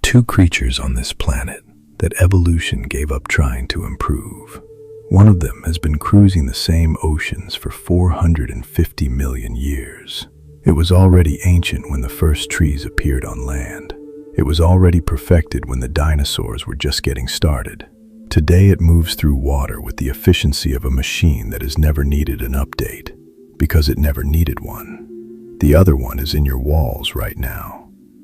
two creatures on this planet that evolution gave up trying to improve. One of them has been cruising the same oceans for 450 million years. It was already ancient when the first trees appeared on land. It was already perfected when the dinosaurs were just getting started. Today it moves through water with the efficiency of a machine that has never needed an update, because it never needed one. The other one is in your walls right now.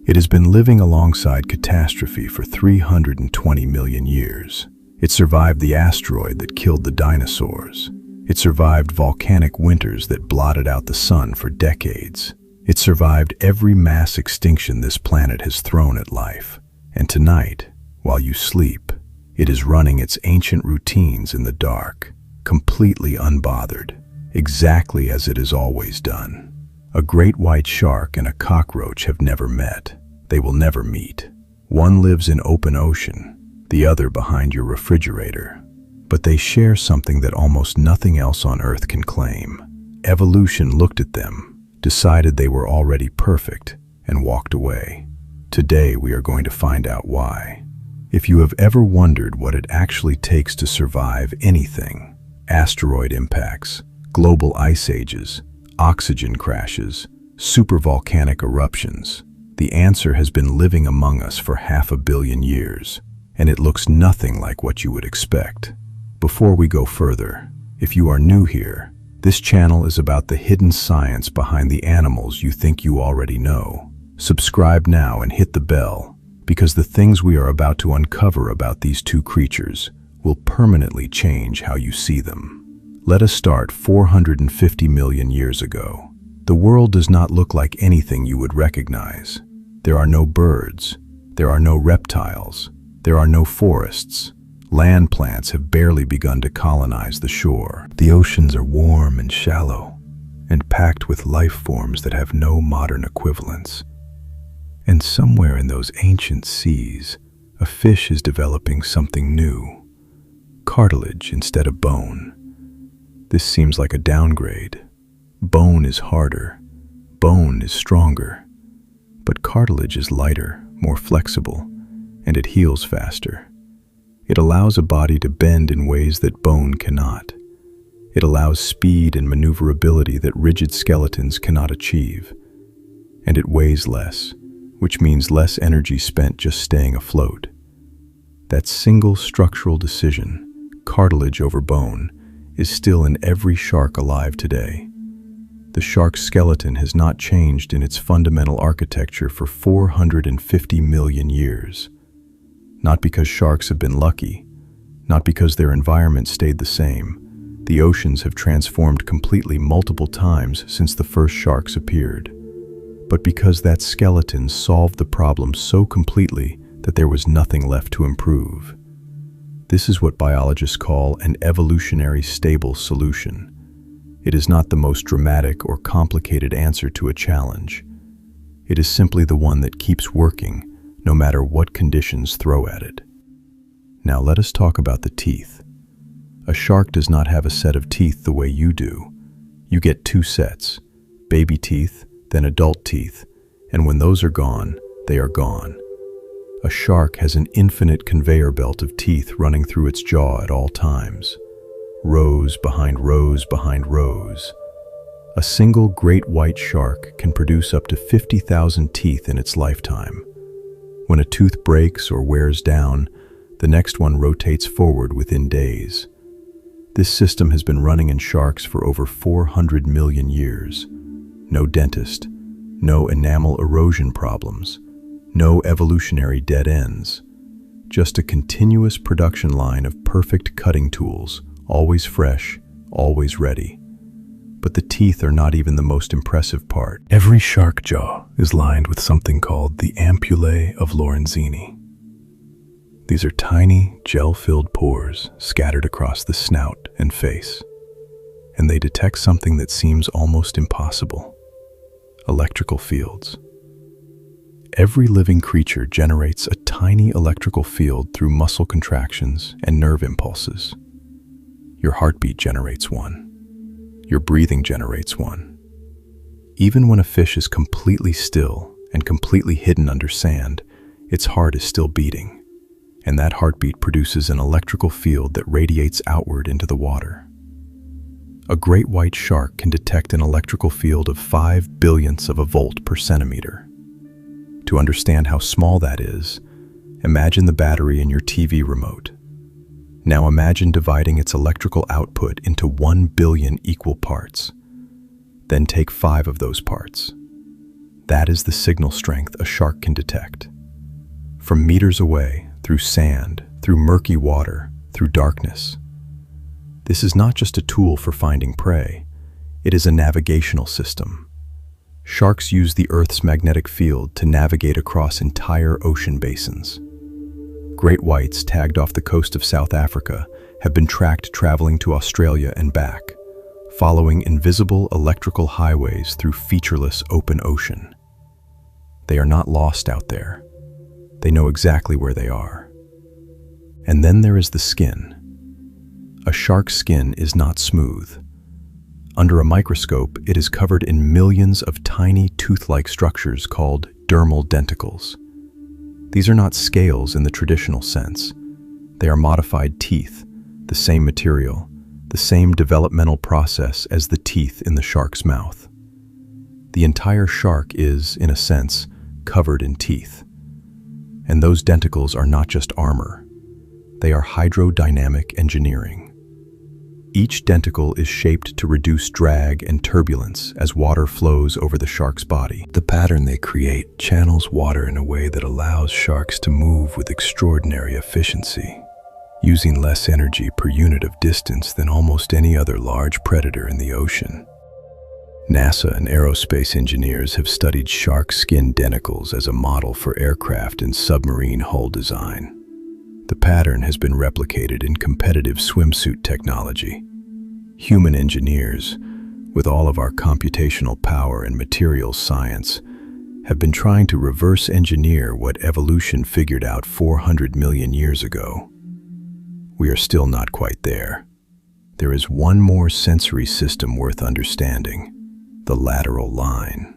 It has been living alongside catastrophe for 320 million years. It survived the asteroid that killed the dinosaurs. It survived volcanic winters that blotted out the sun for decades. It survived every mass extinction this planet has thrown at life. And tonight, while you sleep, it is running its ancient routines in the dark, completely unbothered, exactly as it has always done. A great white shark and a cockroach have never met. They will never meet. One lives in open ocean, the other behind your refrigerator. But they share something that almost nothing else on Earth can claim. Evolution looked at them, decided they were already perfect, and walked away. Today we are going to find out why. If you have ever wondered what it actually takes to survive anything, asteroid impacts, global ice ages, oxygen crashes, supervolcanic eruptions, the answer has been living among us for 500 million years, and it looks nothing like what you would expect. Before we go further, if you are new here, this channel is about the hidden science behind the animals you think you already know. Subscribe now and hit the bell, because the things we are about to uncover about these two creatures will permanently change how you see them. Let us start 450 million years ago. The world does not look like anything you would recognize. There are no birds. There are no reptiles. There are no forests. Land plants have barely begun to colonize the shore. The oceans are warm and shallow, and packed with life forms that have no modern equivalents. And somewhere in those ancient seas, a fish is developing something new. Cartilage instead of bone. This seems like a downgrade. Bone is harder. Bone is stronger. But cartilage is lighter, more flexible, and it heals faster. It allows a body to bend in ways that bone cannot. It allows speed and maneuverability that rigid skeletons cannot achieve. And it weighs less, which means less energy spent just staying afloat. That single structural decision, cartilage over bone, is still in every shark alive today. The shark's skeleton has not changed in its fundamental architecture for 450 million years. Not because sharks have been lucky, not because their environment stayed the same. The oceans have transformed completely multiple times since the first sharks appeared. But because that skeleton solved the problem so completely that there was nothing left to improve. This is what biologists call an evolutionary stable solution. It is not the most dramatic or complicated answer to a challenge. It is simply the one that keeps working, no matter what conditions throw at it. Now let us talk about the teeth. A shark does not have a set of teeth the way you do. You get two sets, baby teeth, then adult teeth, and when those are gone, they are gone. A shark has an infinite conveyor belt of teeth running through its jaw at all times. Rows behind rows behind rows. A single great white shark can produce up to 50,000 teeth in its lifetime. When a tooth breaks or wears down, the next one rotates forward within days. This system has been running in sharks for over 400 million years. No dentist, no enamel erosion problems, no evolutionary dead ends. Just a continuous production line of perfect cutting tools, always fresh, always ready. But the teeth are not even the most impressive part. Every shark jaw is lined with something called the ampullae of Lorenzini. These are tiny, gel-filled pores scattered across the snout and face, and they detect something that seems almost impossible: electrical fields. Every living creature generates a tiny electrical field through muscle contractions and nerve impulses. Your heartbeat generates one. Your breathing generates one. Even when a fish is completely still and completely hidden under sand, its heart is still beating, and that heartbeat produces an electrical field that radiates outward into the water. A great white shark can detect an electrical field of 5 billionths of a volt per centimeter. To understand how small that is, imagine the battery in your TV remote. Now imagine dividing its electrical output into 1 billion equal parts. Then take 5 of those parts. That is the signal strength a shark can detect. From meters away, through sand, through murky water, through darkness. This is not just a tool for finding prey, it is a navigational system. Sharks use the Earth's magnetic field to navigate across entire ocean basins. Great whites tagged off the coast of South Africa have been tracked traveling to Australia and back, following invisible electrical highways through featureless open ocean. They are not lost out there. They know exactly where they are. And then there is the skin. A shark's skin is not smooth. Under a microscope, it is covered in millions of tiny tooth-like structures called dermal denticles. These are not scales in the traditional sense. They are modified teeth, the same material, the same developmental process as the teeth in the shark's mouth. The entire shark is, in a sense, covered in teeth. And those denticles are not just armor. They are hydrodynamic engineering. Each denticle is shaped to reduce drag and turbulence as water flows over the shark's body. The pattern they create channels water in a way that allows sharks to move with extraordinary efficiency, using less energy per unit of distance than almost any other large predator in the ocean. NASA and aerospace engineers have studied shark skin denticles as a model for aircraft and submarine hull design. The pattern has been replicated in competitive swimsuit technology. Human engineers, with all of our computational power and materials science, have been trying to reverse engineer what evolution figured out 400 million years ago. We are still not quite there. There is one more sensory system worth understanding: the lateral line.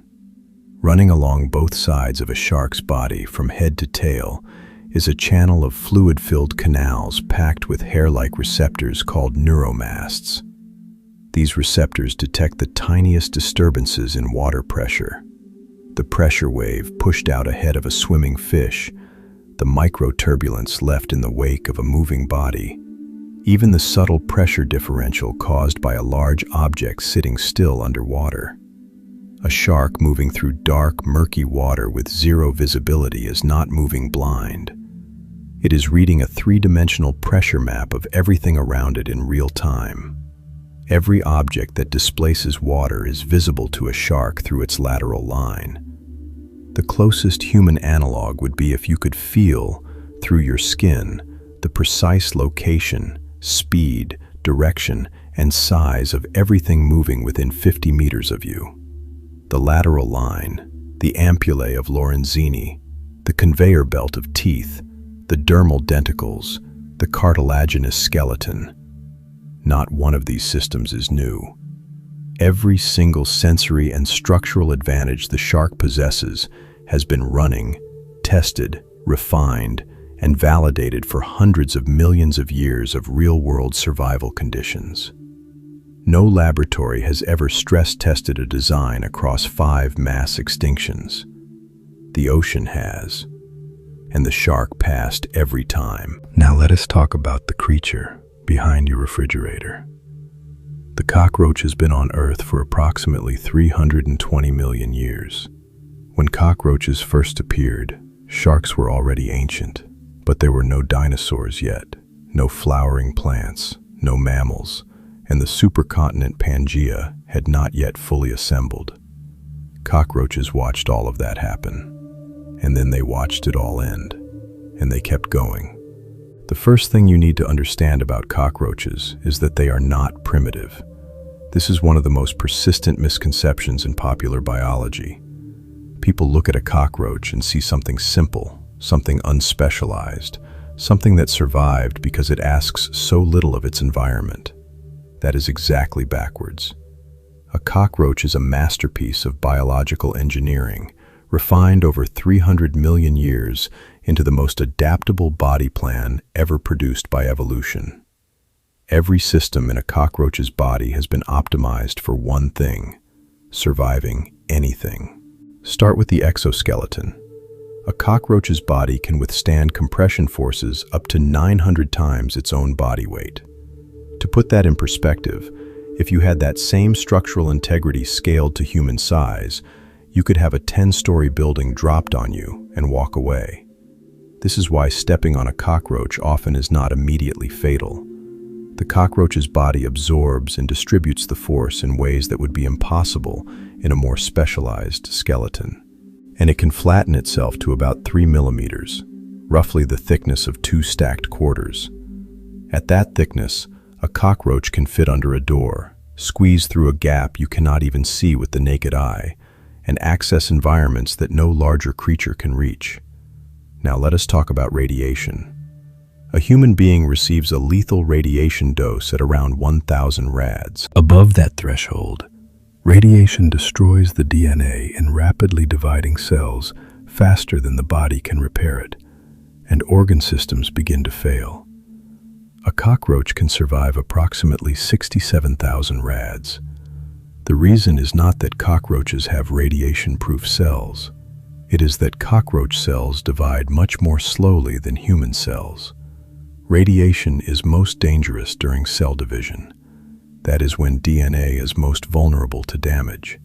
Running along both sides of a shark's body from head to tail is a channel of fluid-filled canals packed with hair-like receptors called neuromasts. These receptors detect the tiniest disturbances in water pressure. The pressure wave pushed out ahead of a swimming fish, the microturbulence left in the wake of a moving body, even the subtle pressure differential caused by a large object sitting still underwater. A shark moving through dark, murky water with zero visibility is not moving blind. It is reading a three-dimensional pressure map of everything around it in real time. Every object that displaces water is visible to a shark through its lateral line. The closest human analog would be if you could feel, through your skin, the precise location, speed, direction, and size of everything moving within 50 meters of you. The lateral line, the ampullae of Lorenzini, the conveyor belt of teeth, the dermal denticles, the cartilaginous skeleton. Not one of these systems is new. Every single sensory and structural advantage the shark possesses has been running, tested, refined, and validated for hundreds of millions of years of real-world survival conditions. No laboratory has ever stress-tested a design across 5 mass extinctions. The ocean has, and the shark passed every time. Now let us talk about the creature behind your refrigerator. The cockroach has been on Earth for approximately 320 million years. When cockroaches first appeared, sharks were already ancient, but there were no dinosaurs yet, no flowering plants, no mammals, and the supercontinent Pangaea had not yet fully assembled. Cockroaches watched all of that happen. And then they watched it all end, and they kept going. The first thing you need to understand about cockroaches is that they are not primitive. This is one of the most persistent misconceptions in popular biology. People look at a cockroach and see something simple, something unspecialized, something that survived because it asks so little of its environment. That is exactly backwards. A cockroach is a masterpiece of biological engineering, refined over 300 million years into the most adaptable body plan ever produced by evolution. Every system in a cockroach's body has been optimized for one thing: surviving anything. Start with the exoskeleton. A cockroach's body can withstand compression forces up to 900 times its own body weight. To put that in perspective, if you had that same structural integrity scaled to human size, you could have a 10-story building dropped on you and walk away. This is why stepping on a cockroach often is not immediately fatal. The cockroach's body absorbs and distributes the force in ways that would be impossible in a more specialized skeleton. And it can flatten itself to about 3 millimeters, roughly the thickness of 2 stacked quarters. At that thickness, a cockroach can fit under a door, squeeze through a gap you cannot even see with the naked eye, and access environments that no larger creature can reach. Now let us talk about radiation. A human being receives a lethal radiation dose at around 1,000 rads. Above that threshold, radiation destroys the DNA in rapidly dividing cells faster than the body can repair it, and organ systems begin to fail. A cockroach can survive approximately 67,000 rads. The reason is not that cockroaches have radiation-proof cells. It is that cockroach cells divide much more slowly than human cells. Radiation is most dangerous during cell division. That is when DNA is most vulnerable to damage.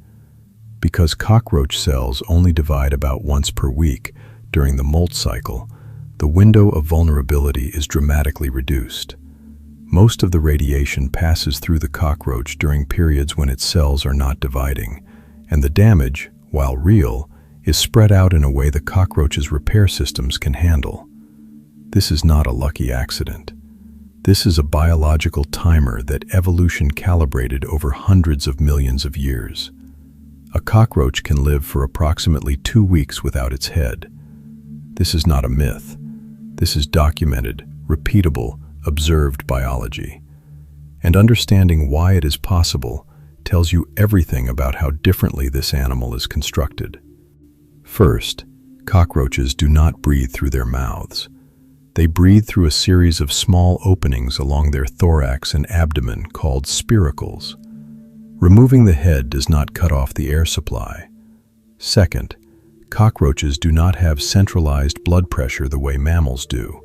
Because cockroach cells only divide about once per week during the molt cycle, the window of vulnerability is dramatically reduced. Most of the radiation passes through the cockroach during periods when its cells are not dividing, and the damage, while real, is spread out in a way the cockroach's repair systems can handle. This is not a lucky accident. This is a biological timer that evolution calibrated over hundreds of millions of years. A cockroach can live for approximately 2 weeks without its head. This is not a myth. This is documented, repeatable, observed biology. And understanding why it is possible tells you everything about how differently this animal is constructed. First, cockroaches do not breathe through their mouths. They breathe through a series of small openings along their thorax and abdomen called spiracles. Removing the head does not cut off the air supply. Second, cockroaches do not have centralized blood pressure the way mammals do.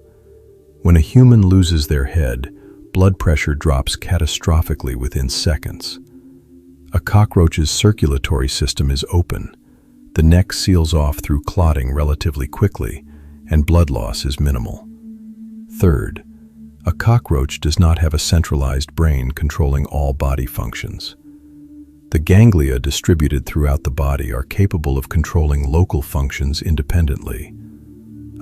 When a human loses their head, blood pressure drops catastrophically within seconds. A cockroach's circulatory system is open. The neck seals off through clotting relatively quickly, and blood loss is minimal. Third, a cockroach does not have a centralized brain controlling all body functions. The ganglia distributed throughout the body are capable of controlling local functions independently.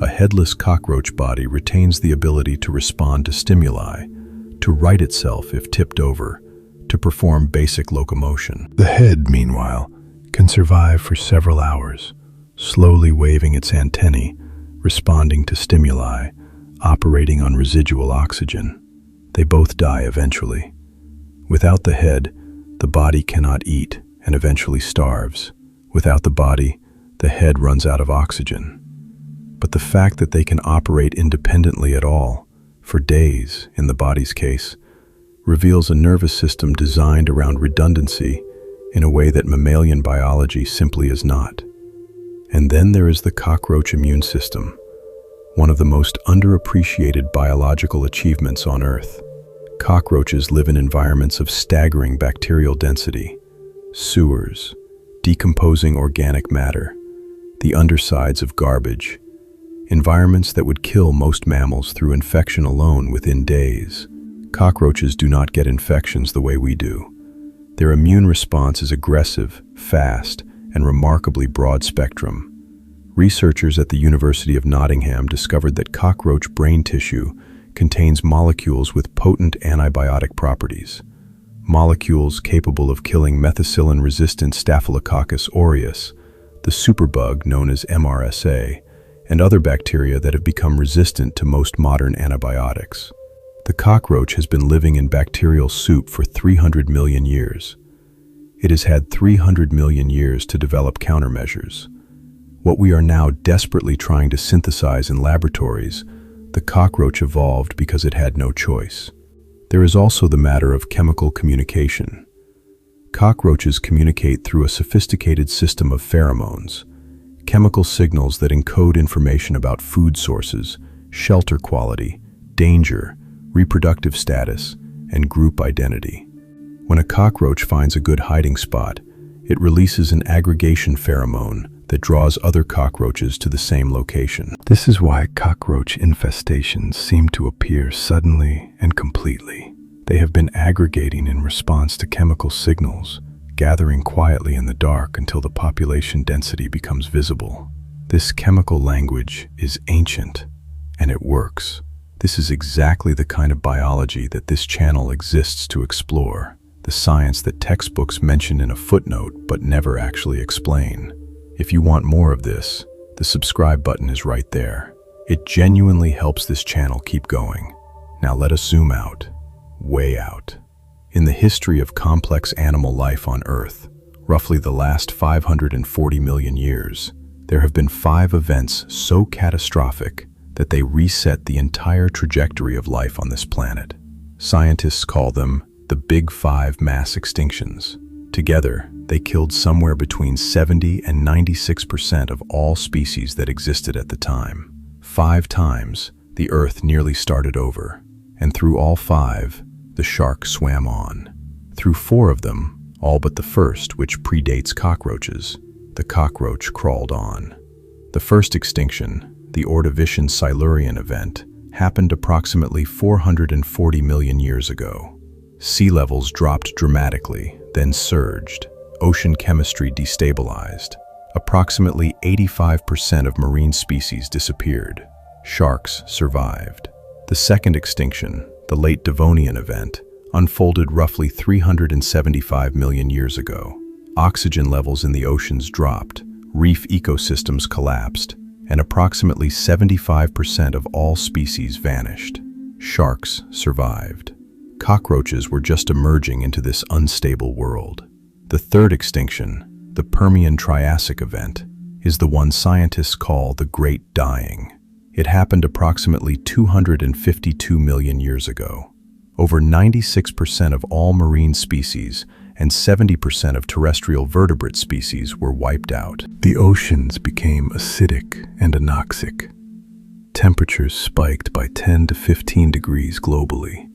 A headless cockroach body retains the ability to respond to stimuli, to right itself if tipped over, to perform basic locomotion. The head, meanwhile, can survive for several hours, slowly waving its antennae, responding to stimuli, operating on residual oxygen. They both die eventually. Without the head, the body cannot eat and eventually starves. Without the body, the head runs out of oxygen. But the fact that they can operate independently at all, for days in the body's case, reveals a nervous system designed around redundancy in a way that mammalian biology simply is not. And then there is the cockroach immune system, one of the most underappreciated biological achievements on Earth. Cockroaches live in environments of staggering bacterial density, sewers, decomposing organic matter, the undersides of garbage, environments that would kill most mammals through infection alone within days. Cockroaches do not get infections the way we do. Their immune response is aggressive, fast, and remarkably broad spectrum. Researchers at the University of Nottingham discovered that cockroach brain tissue contains molecules with potent antibiotic properties, molecules capable of killing methicillin-resistant Staphylococcus aureus, the superbug known as MRSA, and other bacteria that have become resistant to most modern antibiotics. The cockroach has been living in bacterial soup for 300 million years. It has had 300 million years to develop countermeasures. What we are now desperately trying to synthesize in laboratories, the cockroach evolved because it had no choice. There is also the matter of chemical communication. Cockroaches communicate through a sophisticated system of pheromones, chemical signals that encode information about food sources, shelter quality, danger, reproductive status, and group identity. When a cockroach finds a good hiding spot, it releases an aggregation pheromone that draws other cockroaches to the same location. This is why cockroach infestations seem to appear suddenly and completely. They have been aggregating in response to chemical signals, gathering quietly in the dark until the population density becomes visible. This chemical language is ancient, and it works. This is exactly the kind of biology that this channel exists to explore, the science that textbooks mention in a footnote but never actually explain. If you want more of this, the subscribe button is right there. It genuinely helps this channel keep going. Now let us zoom out, way out. In the history of complex animal life on Earth, roughly the last 540 million years, there have been 5 events so catastrophic that they reset the entire trajectory of life on this planet. Scientists call them the Big 5 mass extinctions. Together, they killed somewhere between 70 and 96% of all species that existed at the time. 5 times, the Earth nearly started over, and through all 5, the shark swam on. Through 4 of them, all but the first, which predates cockroaches, the cockroach crawled on. The first extinction, the Ordovician-Silurian event, happened approximately 440 million years ago. Sea levels dropped dramatically, then surged. Ocean chemistry destabilized. Approximately 85% of marine species disappeared. Sharks survived. The second extinction, the late Devonian event, unfolded roughly 375 million years ago. Oxygen levels in the oceans dropped, reef ecosystems collapsed, and approximately 75% of all species vanished. Sharks survived. Cockroaches were just emerging into this unstable world. The third extinction, the Permian-Triassic event, is the one scientists call the Great Dying. It happened approximately 252 million years ago. Over 96% of all marine species and 70% of terrestrial vertebrate species were wiped out. The oceans became acidic and anoxic. Temperatures spiked by 10 to 15 degrees globally.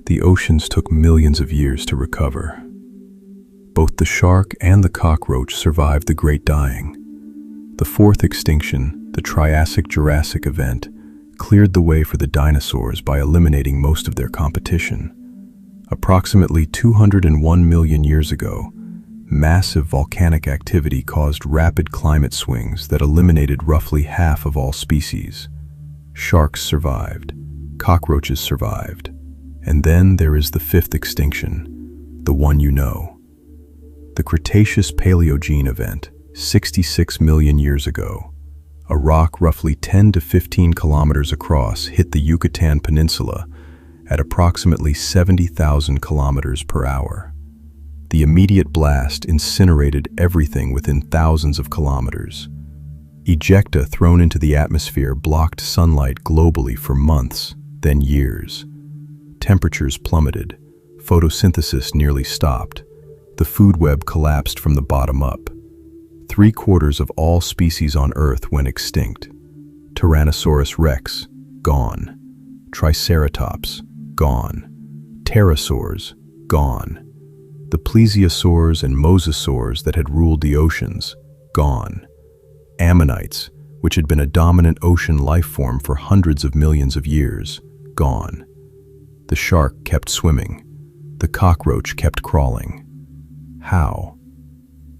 The oceans took millions of years to recover. Both the shark and the cockroach survived the Great Dying. The fourth extinction, the Triassic-Jurassic event, cleared the way for the dinosaurs by eliminating most of their competition. Approximately 201 million years ago, massive volcanic activity caused rapid climate swings that eliminated roughly half of all species. Sharks survived. Cockroaches survived. And then there is the fifth extinction, the one you know. The Cretaceous-Paleogene event, 66 million years ago. A rock roughly 10 to 15 kilometers across hit the Yucatan Peninsula at approximately 70,000 kilometers per hour. The immediate blast incinerated everything within thousands of kilometers. Ejecta thrown into the atmosphere blocked sunlight globally for months, then years. Temperatures plummeted, photosynthesis nearly stopped, the food web collapsed from the bottom up. 3/4 of all species on Earth went extinct. Tyrannosaurus rex, gone. Triceratops, gone. Pterosaurs, gone. The plesiosaurs and mosasaurs that had ruled the oceans, gone. Ammonites, which had been a dominant ocean life form for hundreds of millions of years, gone. The shark kept swimming. The cockroach kept crawling. How?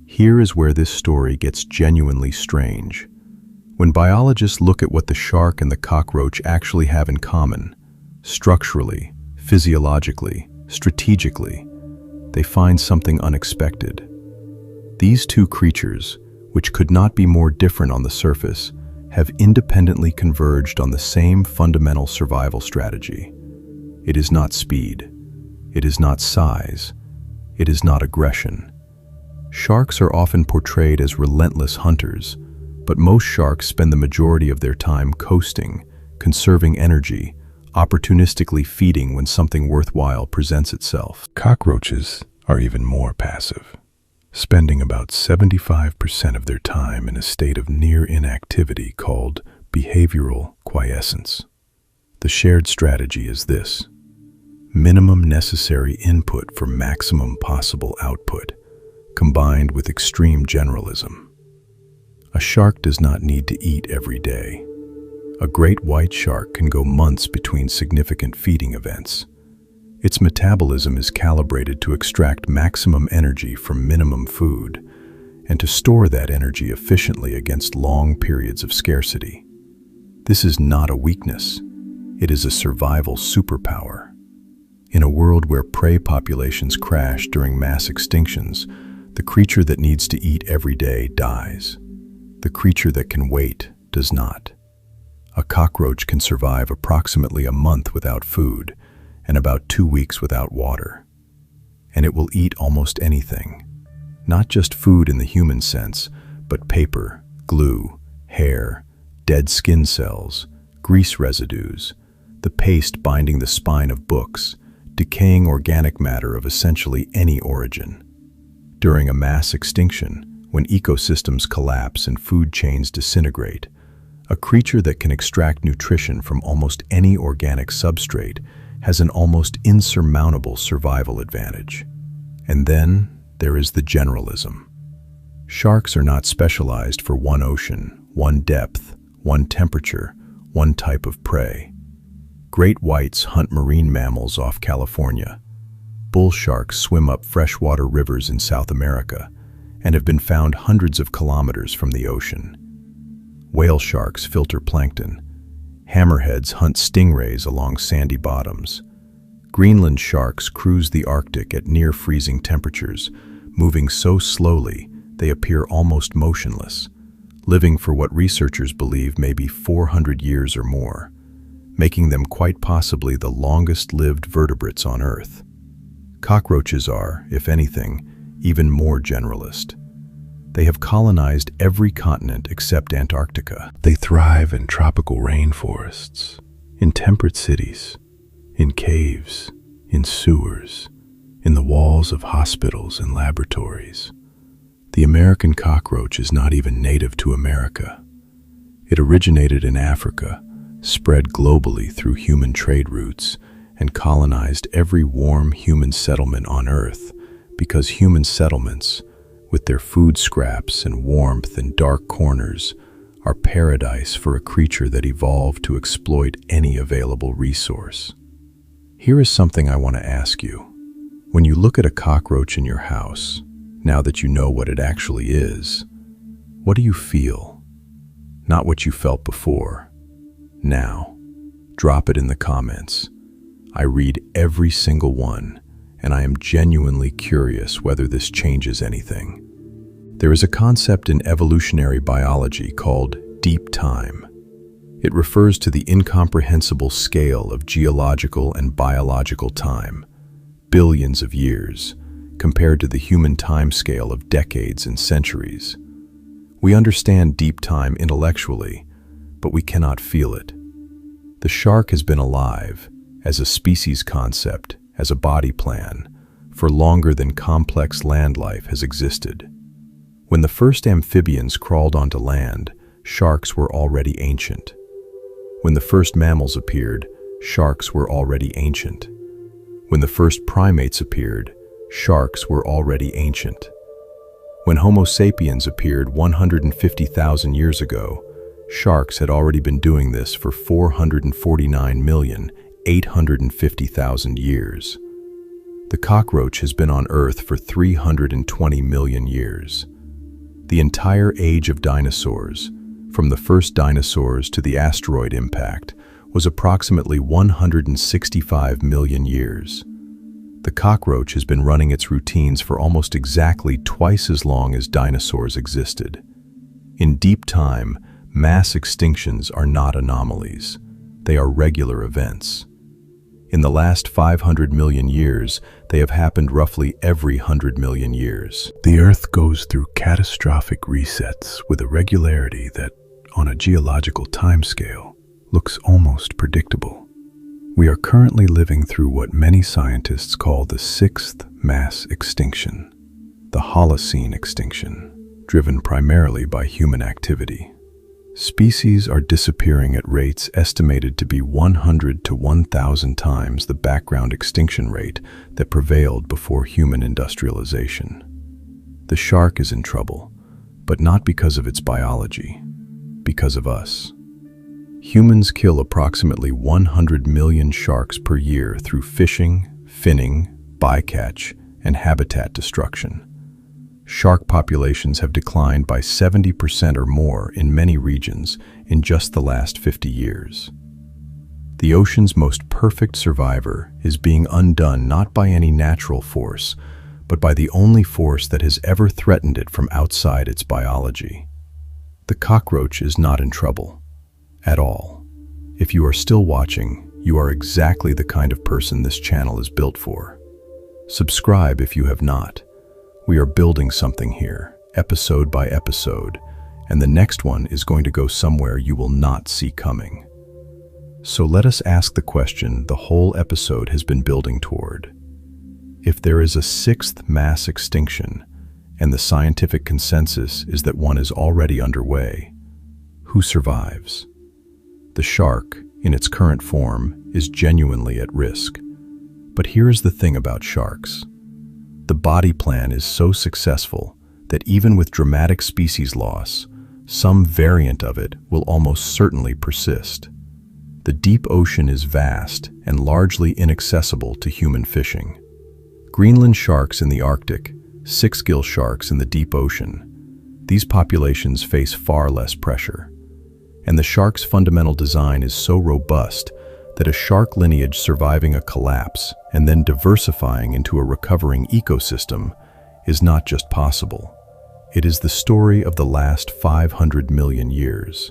Here is where this story gets genuinely strange. When biologists look at what the shark and the cockroach actually have in common, structurally, physiologically, strategically, they find something unexpected. These two creatures, which could not be more different on the surface, have independently converged on the same fundamental survival strategy. It is not speed. It is not size. It is not aggression. Sharks are often portrayed as relentless hunters, But most sharks spend the majority of their time coasting, conserving energy, opportunistically feeding when something worthwhile presents itself. Cockroaches are even more passive, spending about 75% of their time in a state of near inactivity called behavioral quiescence. The shared strategy is this: minimum necessary input for maximum possible output, combined with extreme generalism. A shark does not need to eat every day. A great white shark can go months between significant feeding events. Its metabolism is calibrated to extract maximum energy from minimum food and to store that energy efficiently against long periods of scarcity. This is not a weakness. It is a survival superpower. In a world where prey populations crash during mass extinctions, the creature that needs to eat every day dies. The creature that can wait does not. A cockroach can survive approximately a month without food and about 2 weeks without water. And it will eat almost anything. Not just food in the human sense, but paper, glue, hair, dead skin cells, grease residues, the paste binding the spine of books, decaying organic matter of essentially any origin. During a mass extinction, when ecosystems collapse and food chains disintegrate, a creature that can extract nutrition from almost any organic substrate has an almost insurmountable survival advantage. And then there is the generalism. Sharks are not specialized for one ocean, one depth, one temperature, one type of prey. Great whites hunt marine mammals off California. Bull sharks swim up freshwater rivers in South America and have been found hundreds of kilometers from the ocean. Whale sharks filter plankton. Hammerheads hunt stingrays along sandy bottoms. Greenland sharks cruise the Arctic at near-freezing temperatures, moving so slowly they appear almost motionless, living for what researchers believe may be 400 years or more, making them quite possibly the longest-lived vertebrates on Earth. Cockroaches are, if anything, even more generalist. They have colonized every continent except Antarctica. They thrive in tropical rainforests, in temperate cities, in caves, in sewers, in the walls of hospitals and laboratories. The American cockroach is not even native to America. It originated in Africa, spread globally through human trade routes, and colonized every warm human settlement on Earth because human settlements, with their food scraps and warmth and dark corners, are paradise for a creature that evolved to exploit any available resource. Here is something I want to ask you. When you look at a cockroach in your house, now that you know what it actually is, what do you feel? Not what you felt before. Now, drop it in the comments. I read every single one, and I am genuinely curious whether this changes anything. There is a concept in evolutionary biology called deep time. It refers to the incomprehensible scale of geological and biological time, billions of years, compared to the human time scale of decades and centuries. We understand deep time intellectually, but we cannot feel it. The shark has been alive, as a species concept, as a body plan, for longer than complex land life has existed. When the first amphibians crawled onto land, sharks were already ancient. When the first mammals appeared, sharks were already ancient. When the first primates appeared, sharks were already ancient. When Homo sapiens appeared 150,000 years ago, sharks had already been doing this for 449,850,000 years. The cockroach has been on Earth for 320 million years. The entire age of dinosaurs, from the first dinosaurs to the asteroid impact, was approximately 165 million years. The cockroach has been running its routines for almost exactly twice as long as dinosaurs existed. In deep time, mass extinctions are not anomalies. They are regular events. In the last 500 million years, they have happened roughly every 100 million years. The Earth goes through catastrophic resets with a regularity that, on a geological timescale, looks almost predictable. We are currently living through what many scientists call the sixth mass extinction, the Holocene extinction, driven primarily by human activity. Species are disappearing at rates estimated to be 100 to 1,000 times the background extinction rate that prevailed before human industrialization. The shark is in trouble, but not because of its biology, because of us. Humans kill approximately 100 million sharks per year through fishing, finning, bycatch, and habitat destruction. Shark populations have declined by 70% or more in many regions in just the last 50 years. The ocean's most perfect survivor is being undone not by any natural force, but by the only force that has ever threatened it from outside its biology. The cockroach is not in trouble, at all. If you are still watching, you are exactly the kind of person this channel is built for. Subscribe if you have not. We are building something here, episode by episode, and the next one is going to go somewhere you will not see coming. So let us ask the question the whole episode has been building toward. If there is a sixth mass extinction, and the scientific consensus is that one is already underway, who survives? The shark, in its current form, is genuinely at risk. But here is the thing about sharks. The body plan is so successful that even with dramatic species loss, some variant of it will almost certainly persist. The deep ocean is vast and largely inaccessible to human fishing. Greenland sharks in the Arctic, six-gill sharks in the deep ocean, these populations face far less pressure. And the shark's fundamental design is so robust that a shark lineage surviving a collapse and then diversifying into a recovering ecosystem is not just possible. It is the story of the last 500 million years.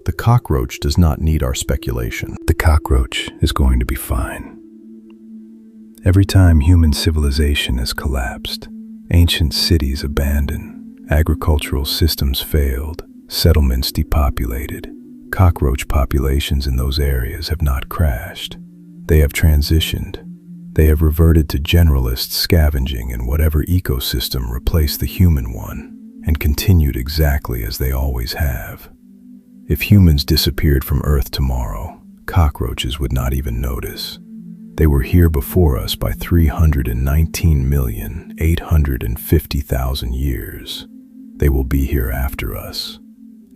The cockroach does not need our speculation. The cockroach is going to be fine. Every time human civilization has collapsed, ancient cities abandoned, agricultural systems failed, settlements depopulated, cockroach populations in those areas have not crashed. They have transitioned. They have reverted to generalist scavenging in whatever ecosystem replaced the human one, and continued exactly as they always have. If humans disappeared from Earth tomorrow, cockroaches would not even notice. They were here before us by 319,850,000 years. They will be here after us.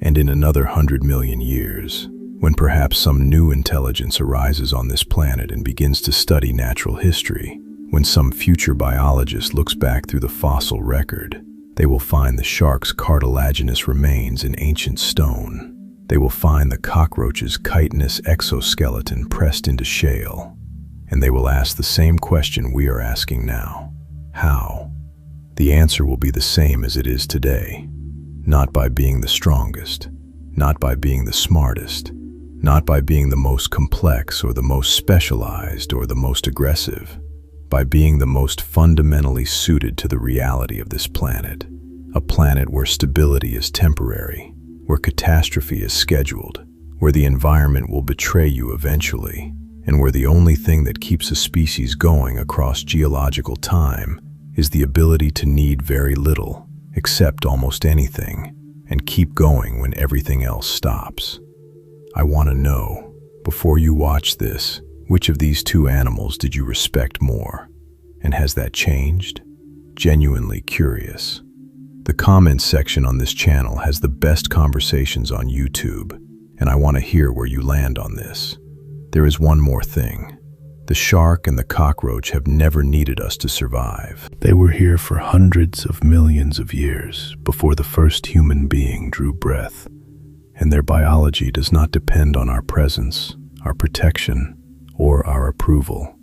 And in another 100 million years, when perhaps some new intelligence arises on this planet and begins to study natural history, when some future biologist looks back through the fossil record, they will find the shark's cartilaginous remains in ancient stone. They will find the cockroach's chitinous exoskeleton pressed into shale. And they will ask the same question we are asking now. How? The answer will be the same as it is today. Not by being the strongest, not by being the smartest, not by being the most complex or the most specialized or the most aggressive, by being the most fundamentally suited to the reality of this planet, a planet where stability is temporary, where catastrophe is scheduled, where the environment will betray you eventually, and where the only thing that keeps a species going across geological time is the ability to need very little, accept almost anything, and keep going when everything else stops. I want to know, before you watch this, which of these two animals did you respect more? And has that changed? Genuinely curious. The comments section on this channel has the best conversations on YouTube, and I want to hear where you land on this. There is one more thing. The shark and the cockroach have never needed us to survive. They were here for hundreds of millions of years before the first human being drew breath, and their biology does not depend on our presence, our protection, or our approval,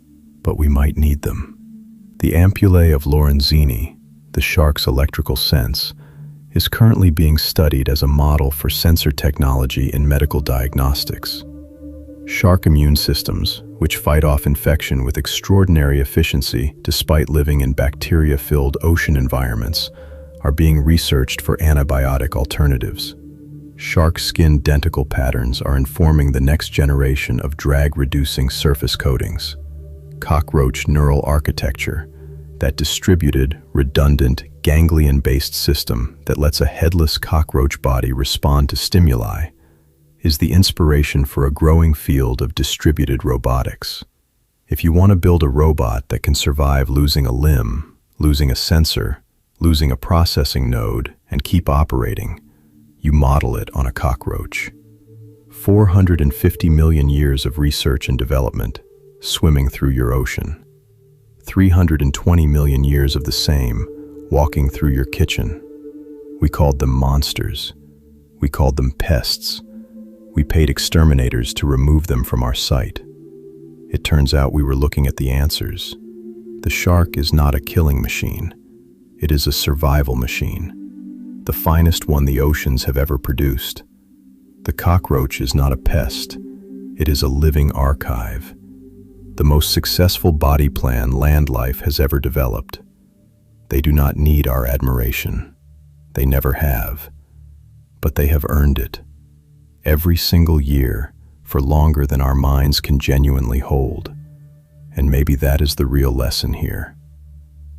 but we might need them. The ampullae of Lorenzini, the shark's electrical sense, is currently being studied as a model for sensor technology in medical diagnostics. Shark immune systems, which fight off infection with extraordinary efficiency despite living in bacteria-filled ocean environments, are being researched for antibiotic alternatives. Shark skin denticle patterns are informing the next generation of drag-reducing surface coatings. Cockroach neural architecture, that distributed, redundant, ganglion-based system that lets a headless cockroach body respond to stimuli, is the inspiration for a growing field of distributed robotics. If you want to build a robot that can survive losing a limb, losing a sensor, losing a processing node, and keep operating, you model it on a cockroach. 450 million years of research and development, swimming through your ocean. 320 million years of the same, walking through your kitchen. We called them monsters. We called them pests. We paid exterminators to remove them from our sight. It turns out we were looking at the answers. The shark is not a killing machine. It is a survival machine, the finest one the oceans have ever produced. The cockroach is not a pest. It is a living archive, the most successful body plan land life has ever developed. They do not need our admiration. They never have, but they have earned it. Every single year, for longer than our minds can genuinely hold. And maybe that is the real lesson here.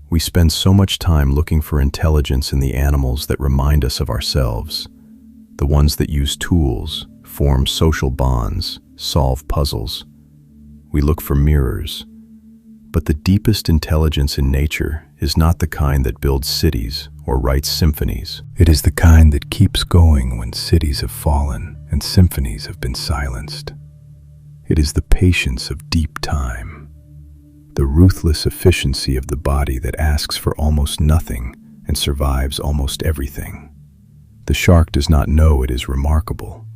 We spend so much time looking for intelligence in the animals that remind us of ourselves, the ones that use tools, form social bonds, solve puzzles. We look for mirrors. But the deepest intelligence in nature is not the kind that builds cities or writes symphonies. It is the kind that keeps going when cities have fallen and symphonies have been silenced. It is the patience of deep time, the ruthless efficiency of the body that asks for almost nothing and survives almost everything. The shark does not know it is remarkable.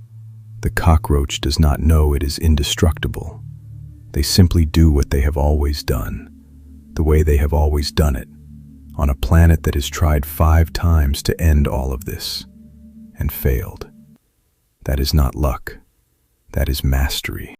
The cockroach does not know it is indestructible. They simply do what they have always done, the way they have always done it, on a planet that has tried 5 times to end all of this, and failed. That is not luck. That is mastery.